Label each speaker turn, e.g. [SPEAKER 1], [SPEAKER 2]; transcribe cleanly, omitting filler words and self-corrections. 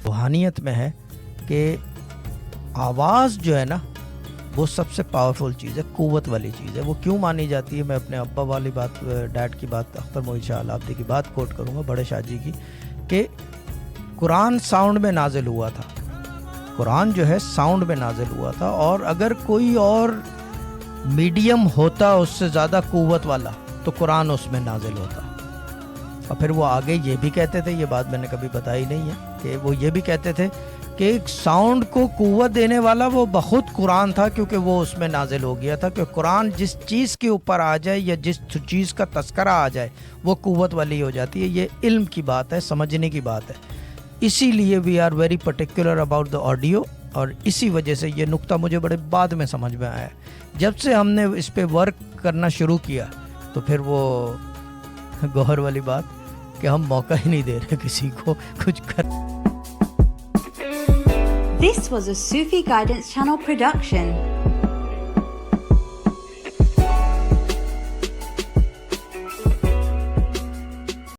[SPEAKER 1] روحانیت میں ہے کہ آواز جو ہے نا وہ سب سے پاورفل چیز ہے، قوت والی چیز ہے. وہ کیوں مانی جاتی ہے؟ میں اپنے ابا والی بات، ڈیڈ کی بات، اختر محی شاہ العابدی کی بات کوٹ کروں گا، بڑے شاہ جی کی، کہ قرآن ساؤنڈ میں نازل ہوا تھا. قرآن جو ہے ساؤنڈ میں نازل ہوا تھا، اور اگر کوئی اور میڈیم ہوتا اس سے زیادہ قوت والا تو قرآن اس میں نازل ہوتا. اور پھر وہ آگے یہ بھی کہتے تھے، یہ بات میں نے کبھی بتائی نہیں ہے، کہ وہ یہ بھی کہتے تھے کہ ایک ساؤنڈ کو قوت دینے والا وہ بخود قرآن تھا، کیونکہ وہ اس میں نازل ہو گیا تھا. کہ قرآن جس چیز کے اوپر آ جائے یا جس چیز کا تذکرہ آ جائے وہ قوت والی ہو جاتی ہے. یہ علم کی بات ہے، سمجھنے کی بات ہے. اسی لیے we are very particular about the audio, اور اسی وجہ سے یہ نقطہ مجھے بڑے بعد میں سمجھ میں آیا. جب سے ہم نے اس پہ ورک کرنا شروع کیا تو پھر وہ گوہر والی بات کہ ہم موقع ہی نہیں دے رہے کسی کو کچھ کر.
[SPEAKER 2] This was a Sufi Guidance Channel production.